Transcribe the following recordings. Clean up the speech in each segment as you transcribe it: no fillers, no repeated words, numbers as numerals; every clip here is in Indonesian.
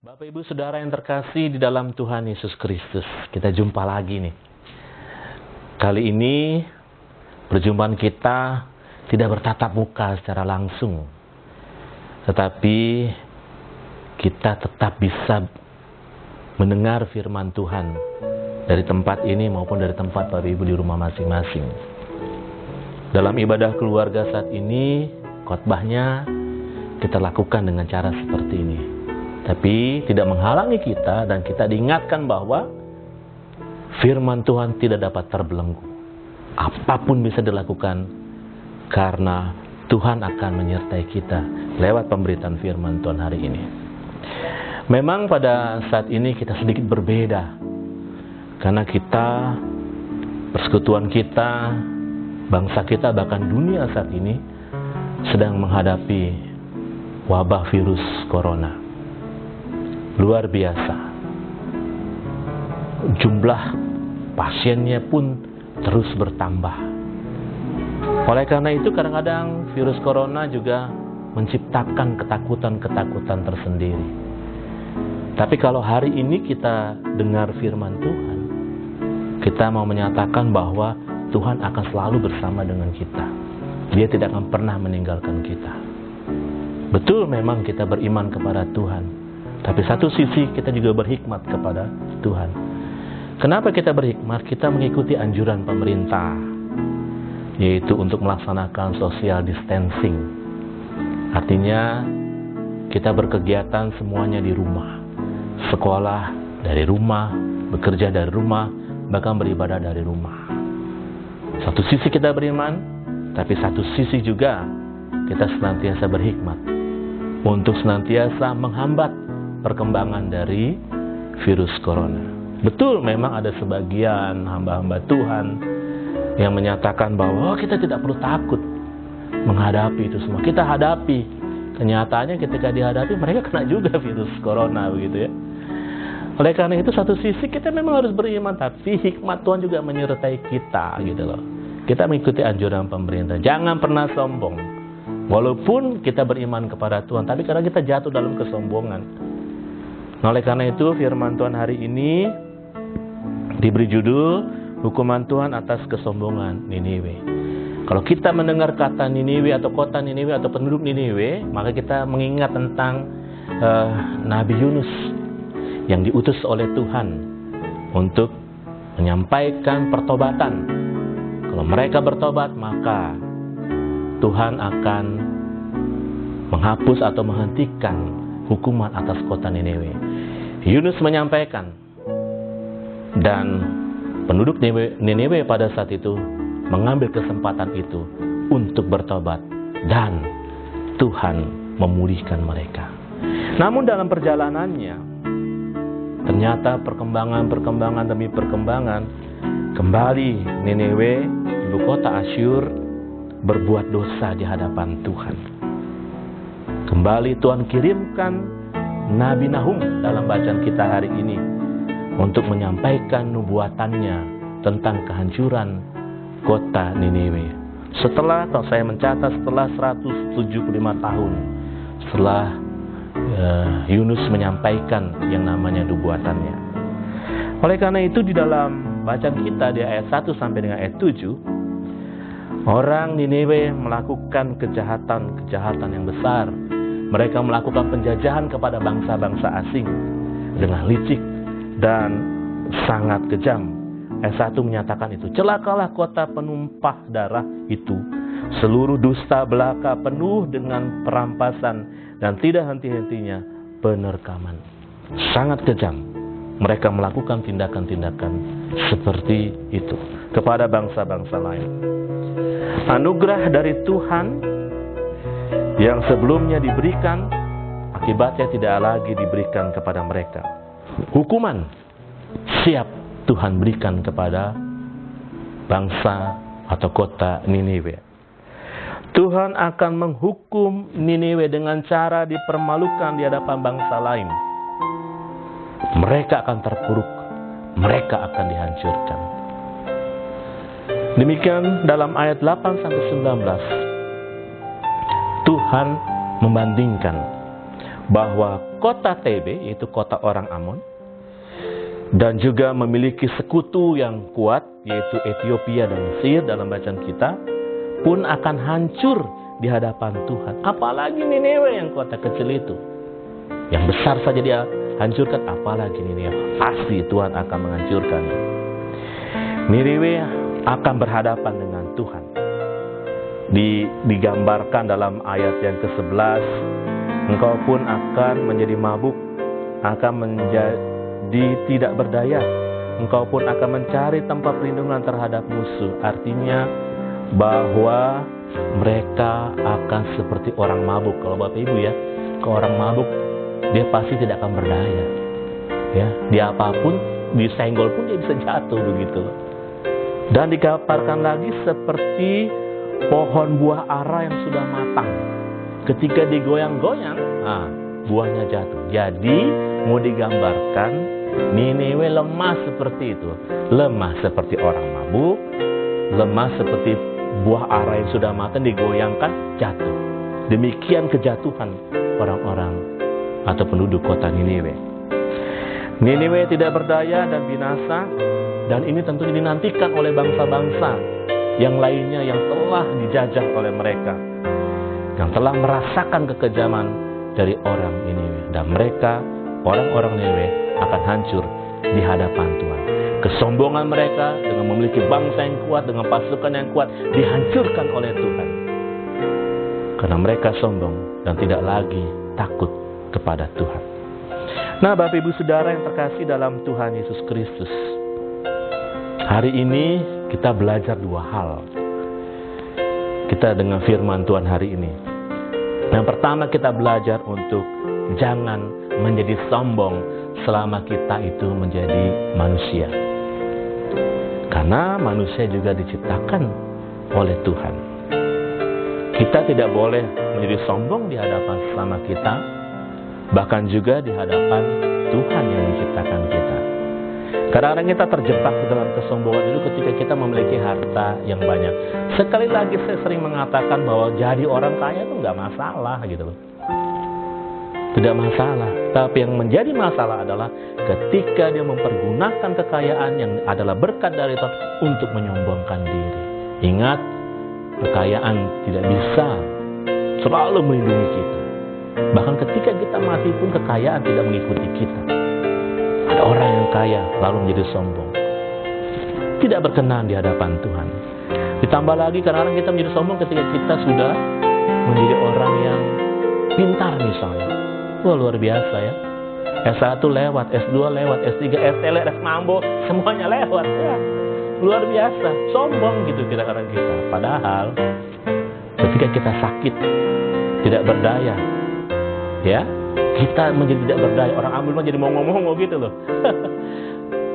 Bapak Ibu Saudara yang terkasih di dalam Tuhan Yesus Kristus, kita jumpa lagi nih. Kali ini perjumpaan kita tidak bertatap muka secara langsung, tetapi kita tetap bisa mendengar firman Tuhan dari tempat ini maupun dari tempat Bapak Ibu di rumah masing-masing. Dalam ibadah keluarga saat ini, khotbahnya kita lakukan dengan cara seperti ini. Tapi tidak menghalangi kita dan kita diingatkan bahwa firman Tuhan tidak dapat terbelenggu. Apapun bisa dilakukan karena Tuhan akan menyertai kita lewat pemberitaan firman Tuhan hari ini. Memang pada saat ini kita sedikit berbeda karena kita, persekutuan kita, bangsa kita, bahkan dunia saat ini sedang menghadapi wabah virus corona. Luar biasa. Jumlah pasiennya pun terus bertambah. Oleh karena itu kadang-kadang virus corona juga menciptakan ketakutan-ketakutan tersendiri. Tapi kalau hari ini kita dengar firman Tuhan, kita mau menyatakan bahwa Tuhan akan selalu bersama dengan kita. Dia tidak akan pernah meninggalkan kita. Betul memang kita beriman kepada Tuhan. Tapi satu sisi kita juga berhikmat kepada Tuhan. Kenapa kita berhikmat? Kita mengikuti anjuran pemerintah, yaitu untuk melaksanakan social distancing. Artinya kita berkegiatan semuanya di rumah. Sekolah dari rumah, bekerja dari rumah, bahkan beribadah dari rumah. Satu sisi kita beriman, tapi satu sisi juga kita senantiasa berhikmat untuk senantiasa menghambat perkembangan dari virus corona. Betul memang ada sebagian hamba-hamba Tuhan yang menyatakan bahwa kita tidak perlu takut menghadapi itu semua. Kita hadapi. Kenyataannya ketika dihadapi mereka kena juga virus corona begitu ya. Oleh karena itu satu sisi kita memang harus beriman, tapi hikmat Tuhan juga menyertai kita gitu loh. Kita mengikuti anjuran pemerintah. Jangan pernah sombong. Walaupun kita beriman kepada Tuhan, tapi kadang kita jatuh dalam kesombongan. Nah, oleh karena itu firman Tuhan hari ini diberi judul hukuman Tuhan atas kesombongan Niniwe. Kalau kita mendengar kata Niniwe atau kota Niniwe atau penduduk Niniwe, maka kita mengingat tentang Nabi Yunus yang diutus oleh Tuhan untuk menyampaikan pertobatan. Kalau mereka bertobat, maka Tuhan akan menghapus atau menghentikan hukuman atas kota Niniwe. Yunus menyampaikan, dan penduduk Niniwe pada saat itu mengambil kesempatan itu untuk bertobat, dan Tuhan memulihkan mereka. Namun dalam perjalanannya, ternyata perkembangan demi perkembangan, kembali Niniwe, ibu kota Asyur, berbuat dosa di hadapan Tuhan. Kembali Tuhan kirimkan Nabi Nahum dalam bacaan kita hari ini untuk menyampaikan nubuatannya tentang kehancuran kota Niniwe. Setelah, kalau saya mencatat, setelah 175 tahun setelah Yunus menyampaikan yang namanya nubuatannya. Oleh karena itu di dalam bacaan kita di ayat 1 sampai dengan ayat 7, orang Niniwe melakukan kejahatan yang besar. Mereka melakukan penjajahan kepada bangsa-bangsa asing dengan licik dan sangat kejam. Ayat 1 menyatakan itu. Celakalah kota penumpah darah itu. Seluruh dusta belaka penuh dengan perampasan dan tidak henti-hentinya penerkaman. Sangat kejam. Mereka melakukan tindakan-tindakan seperti itu kepada bangsa-bangsa lain. Anugerah dari Tuhan yang sebelumnya diberikan, akibatnya tidak lagi diberikan kepada mereka. Hukuman siap Tuhan berikan kepada bangsa atau kota Niniwe. Tuhan akan menghukum Niniwe dengan cara dipermalukan di hadapan bangsa lain. Mereka akan terpuruk, mereka akan dihancurkan. Demikian dalam ayat 8 sampai 19. Tuhan membandingkan bahwa kota TB, yaitu kota orang Amon, dan juga memiliki sekutu yang kuat, yaitu Ethiopia dan Mesir dalam bacaan kita, pun akan hancur di hadapan Tuhan. Apalagi Niniwe yang kota kecil itu. Yang besar saja dia hancurkan, apalagi Niniwe. Pasti Tuhan akan menghancurkannya. Niniwe akan berhadapan dengan Tuhan. Digambarkan dalam ayat yang ke-11, engkau pun akan menjadi mabuk, akan menjadi tidak berdaya, engkau pun akan mencari tempat perlindungan terhadap musuh. Artinya bahwa mereka akan seperti orang mabuk. Kalau Bapak Ibu ya, ke orang mabuk, dia pasti tidak akan berdaya. Ya, dia apapun, disenggol pun dia bisa jatuh begitu. Dan digambarkan lagi seperti pohon buah ara yang sudah matang. Ketika digoyang-goyang, buahnya jatuh. Jadi mau digambarkan Niniwe lemah seperti itu. Lemah seperti orang mabuk, lemah seperti buah ara yang sudah matang, digoyangkan, jatuh. Demikian kejatuhan orang-orang atau penduduk kota Niniwe. Niniwe tidak berdaya dan binasa, dan ini tentunya dinantikan oleh bangsa-bangsa yang lainnya yang telah dijajah oleh mereka, yang telah merasakan kekejaman dari orang Niniwe. Dan mereka, orang-orang Niniwe, akan hancur di hadapan Tuhan. Kesombongan mereka dengan memiliki bangsa yang kuat, dengan pasukan yang kuat, dihancurkan oleh Tuhan. Karena mereka sombong dan tidak lagi takut kepada Tuhan. Nah, Bapak Ibu Saudara yang terkasih dalam Tuhan Yesus Kristus, hari ini kita belajar dua hal. Kita dengan firman Tuhan hari ini. Yang pertama, kita belajar untuk jangan menjadi sombong selama kita itu menjadi manusia. Karena manusia juga diciptakan oleh Tuhan. Kita tidak boleh menjadi sombong di hadapan sesama kita, bahkan juga di hadapan Tuhan yang menciptakan kita. Kadang-kadang kita terjebak dalam kesombongan itu ketika kita memiliki harta yang banyak. Sekali lagi saya sering mengatakan bahwa jadi orang kaya itu nggak masalah gitu loh. Tidak masalah. Tapi yang menjadi masalah adalah ketika dia mempergunakan kekayaan yang adalah berkat dari Tuhan untuk menyombongkan diri. Ingat, kekayaan tidak bisa selalu melindungi kita. Bahkan ketika kita mati pun kekayaan tidak mengikuti kita. Ada orang yang kaya lalu menjadi sombong, tidak berkenan di hadapan Tuhan. Ditambah lagi kadang-kadang kita menjadi sombong ketika kita sudah menjadi orang yang pintar misalnya. Wah, luar biasa ya. S1 lewat, S2 lewat, S3, STL, S-Mambo, semuanya lewat ya. Luar biasa, sombong gitu kadang-kadang kita. Padahal ketika kita sakit, tidak berdaya, ya, kita menjadi tidak berdaya. Orang ambil menjadi mongo-mongo gitu loh.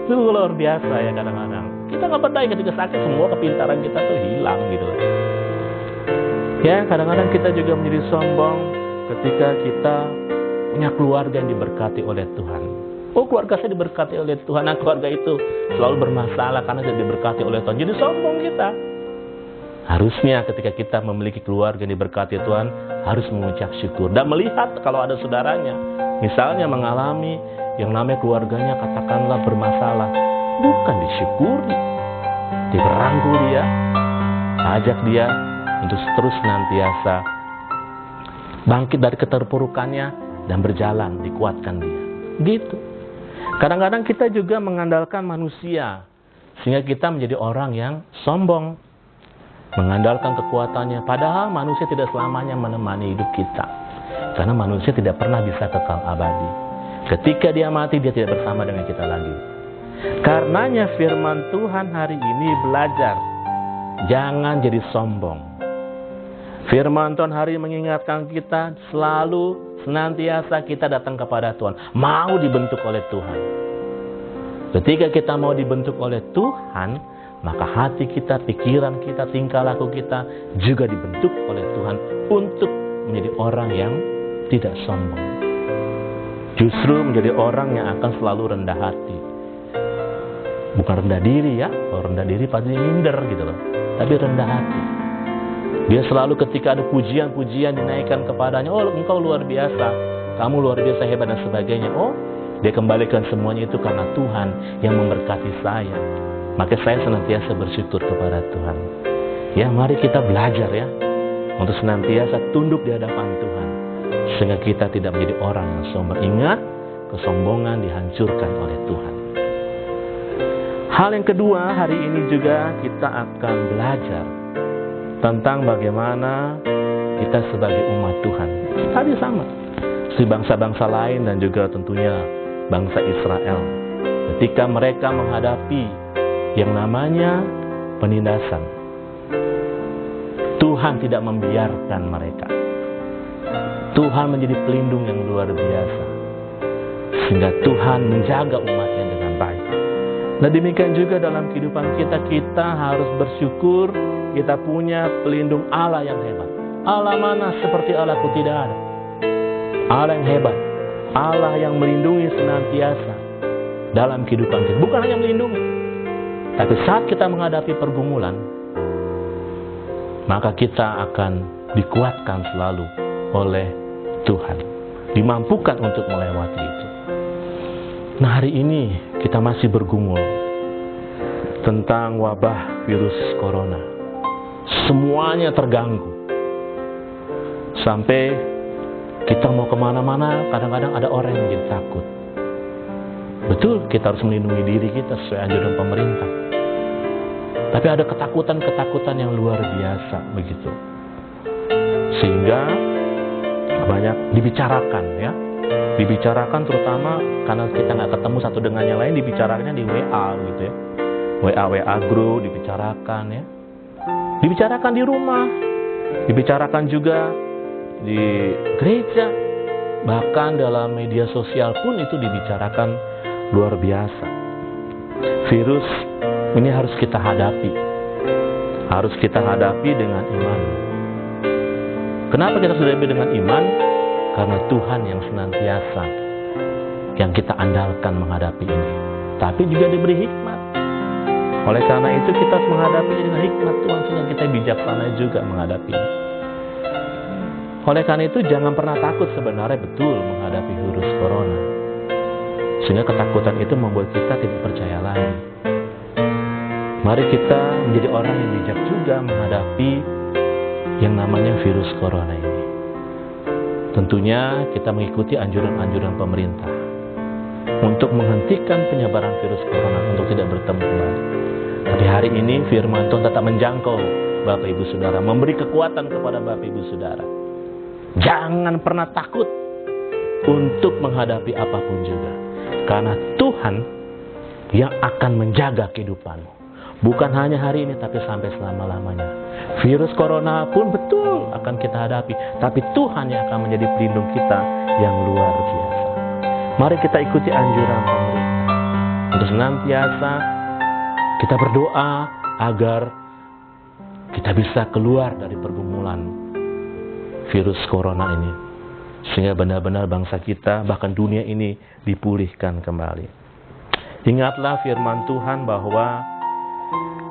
Itu luar biasa ya kadang-kadang. Kita nggak berdaya ketika sakit, semua kepintaran kita tuh hilang gitu loh. Ya, kadang-kadang kita juga menjadi sombong ketika kita punya keluarga yang diberkati oleh Tuhan. Oh, keluarga saya diberkati oleh Tuhan. Nah, keluarga itu selalu bermasalah karena tidak diberkati oleh Tuhan. Jadi sombong kita. Harusnya ketika kita memiliki keluarga yang diberkati Tuhan, harus mengucap syukur. Dan melihat kalau ada saudaranya, misalnya mengalami yang namanya keluarganya katakanlah bermasalah, bukan disyukuri. Dirangkul dia, ajak dia untuk terus senantiasa bangkit dari keterpurukannya dan berjalan, dikuatkan dia. Gitu. Kadang-kadang kita juga mengandalkan manusia, sehingga kita menjadi orang yang sombong, mengandalkan kekuatannya. Padahal manusia tidak selamanya menemani hidup kita, karena manusia tidak pernah bisa kekal abadi. Ketika dia mati, dia tidak bersama dengan kita lagi. Karenanya firman Tuhan hari ini belajar, jangan jadi sombong. Firman Tuhan hari ini mengingatkan kita selalu senantiasa kita datang kepada Tuhan, mau dibentuk oleh Tuhan. Ketika kita mau dibentuk oleh Tuhan, maka hati kita, pikiran kita, tingkah laku kita juga dibentuk oleh Tuhan untuk menjadi orang yang tidak sombong. Justru menjadi orang yang akan selalu rendah hati. Bukan rendah diri ya, kalau rendah diri pasti minder gitu loh. Tapi rendah hati. Dia selalu ketika ada pujian-pujian dinaikkan kepadanya, oh engkau luar biasa. kamu luar biasa hebat dan sebagainya. Oh, dia kembalikan semuanya itu karena Tuhan yang memberkati saya. Maka saya senantiasa bersyukur kepada Tuhan. Ya, mari kita belajar ya, untuk senantiasa tunduk di hadapan Tuhan, sehingga kita tidak menjadi orang yang sombong. Ingat, kesombongan dihancurkan oleh Tuhan. Hal yang kedua, hari ini juga kita akan belajar tentang bagaimana kita sebagai umat Tuhan. Tadi sama, si bangsa-bangsa lain dan juga tentunya bangsa Israel. Ketika mereka menghadapi yang namanya penindasan, Tuhan tidak membiarkan mereka. Tuhan menjadi pelindung yang luar biasa, sehingga Tuhan menjaga umatnya dengan baik. Nah, demikian juga dalam kehidupan kita, kita harus bersyukur kita punya pelindung Allah yang hebat. Allah mana seperti Allahku? Tidak ada. Allah yang hebat, Allah yang melindungi senantiasa dalam kehidupan kita. Bukan hanya melindungi, tapi saat kita menghadapi pergumulan, maka kita akan dikuatkan selalu oleh Tuhan, dimampukan untuk melewati itu. Nah, hari ini kita masih bergumul tentang wabah virus corona. Semuanya terganggu. Sampai kita mau kemana-mana, kadang-kadang ada orang yang menjadi takut. Betul, kita harus melindungi diri kita sesuai anjuran pemerintah. Tapi ada ketakutan-ketakutan yang luar biasa begitu. Sehingga banyak dibicarakan ya. Dibicarakan terutama karena kita nggak ketemu satu dengan yang lain, dibicarakannya di WA gitu ya. WA group dibicarakan ya. Dibicarakan di rumah, dibicarakan juga di gereja, bahkan dalam media sosial pun itu dibicarakan luar biasa. Virus ini harus kita hadapi. Harus kita hadapi dengan iman. Kenapa kita harus hadapi dengan iman? Karena Tuhan yang senantiasa yang kita andalkan menghadapi ini. Tapi juga diberi hikmat. Oleh karena itu kita harus menghadapi dengan hikmat Tuhan, sehingga kita bijaksana juga menghadapi ini. Oleh karena itu jangan pernah takut sebenarnya betul menghadapi virus corona. Sehingga ketakutan itu membuat kita tidak percaya lagi. Mari kita menjadi orang yang bijak juga menghadapi yang namanya virus corona ini. Tentunya kita mengikuti anjuran-anjuran pemerintah untuk menghentikan penyebaran virus corona, untuk tidak bertemu kembali. Tapi hari ini firman Tuhan tetap menjangkau Bapak Ibu Saudara, memberi kekuatan kepada Bapak Ibu Saudara. Jangan pernah takut untuk menghadapi apapun juga, karena Tuhan yang akan menjaga kehidupanmu. Bukan hanya hari ini, tapi sampai selama-lamanya. Virus corona pun betul akan kita hadapi, tapi Tuhan yang akan menjadi pelindung kita yang luar biasa. Mari kita ikuti anjuran pemerintah untuk senantiasa kita berdoa agar kita bisa keluar dari pergumulan virus corona ini, sehingga benar-benar bangsa kita, bahkan dunia ini dipulihkan kembali. Ingatlah firman Tuhan bahwa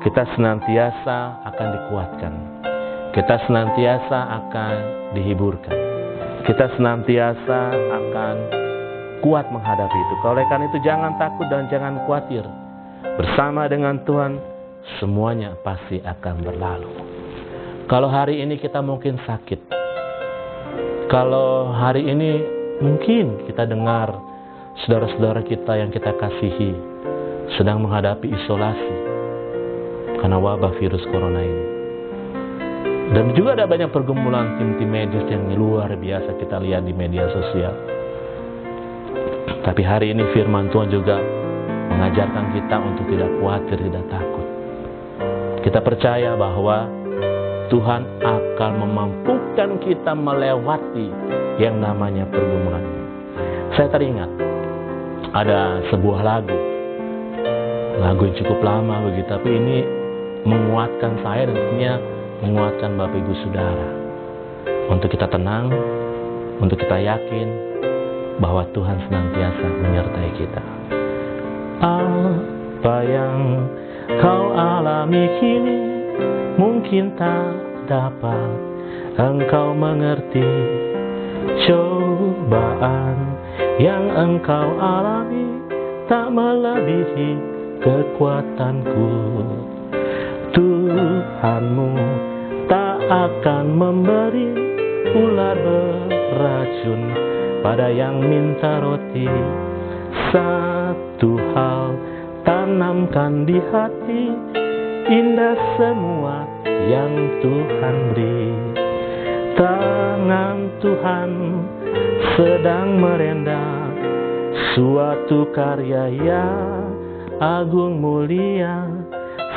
kita senantiasa akan dikuatkan. Kita senantiasa akan dihiburkan. Kita senantiasa akan kuat menghadapi itu. Oleh karena itu jangan takut dan jangan khawatir. Bersama dengan Tuhan semuanya pasti akan berlalu. Kalau hari ini kita mungkin sakit. Kalau hari ini mungkin kita dengar saudara-saudara kita yang kita kasihi sedang menghadapi isolasi karena wabah virus corona ini. Dan juga ada banyak pergumulan tim-tim medis yang luar biasa kita lihat di media sosial. Tapi hari ini firman Tuhan juga mengajarkan kita untuk tidak khawatir, tidak takut. Kita percaya bahwa Tuhan akan memampukan kita melewati yang namanya pergumulan ini. Saya teringat ada sebuah lagu yang cukup lama begitu, tapi ini menguatkan saya dan tentunya menguatkan Bapak Ibu Saudara untuk kita tenang, untuk kita yakin bahwa Tuhan senantiasa menyertai kita. Apa yang kau alami kini mungkin tak dapat engkau mengerti. Coba cobaan yang engkau alami tak melebihi kekuatanku. Tuhanmu tak akan memberi ular beracun pada yang minta roti. Satu hal tanamkan di hati, indah semua yang Tuhan beri. Tangan Tuhan sedang merendah suatu karya yang agung mulia.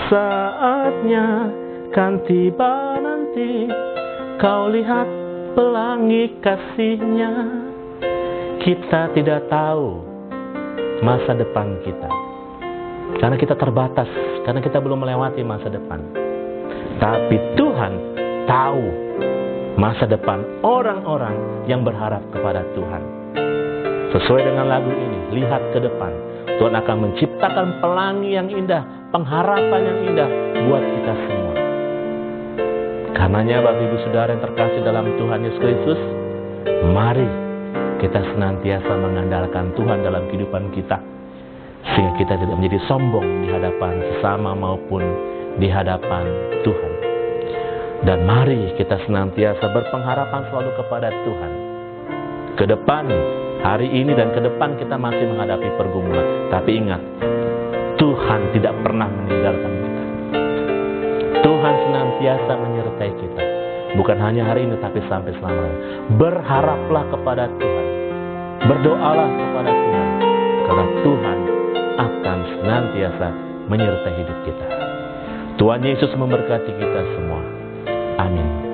Saatnya kan tiba nanti, kau lihat pelangi kasih-Nya. Kita tidak tahu masa depan kita, karena kita terbatas, karena kita belum melewati masa depan. Tapi Tuhan tahu masa depan orang-orang yang berharap kepada Tuhan. Sesuai dengan lagu ini, lihat ke depan. Tuhan akan menciptakan pelangi yang indah, pengharapan yang indah buat kita semua. Karenanya Bapak Ibu Saudara yang terkasih dalam Tuhan Yesus Kristus, mari kita senantiasa mengandalkan Tuhan dalam kehidupan kita, sehingga kita tidak menjadi sombong di hadapan sesama maupun di hadapan Tuhan. Dan mari kita senantiasa berpengharapan selalu kepada Tuhan. Ke depan, hari ini dan ke depan kita masih menghadapi pergumulan. Tapi ingat, Tuhan tidak pernah meninggalkan kita. Tuhan senantiasa menyertai kita. Bukan hanya hari ini, tapi sampai selamanya. Berharaplah kepada Tuhan. Berdoalah kepada Tuhan. Karena Tuhan akan senantiasa menyertai hidup kita. Tuhan Yesus memberkati kita semua. Amin.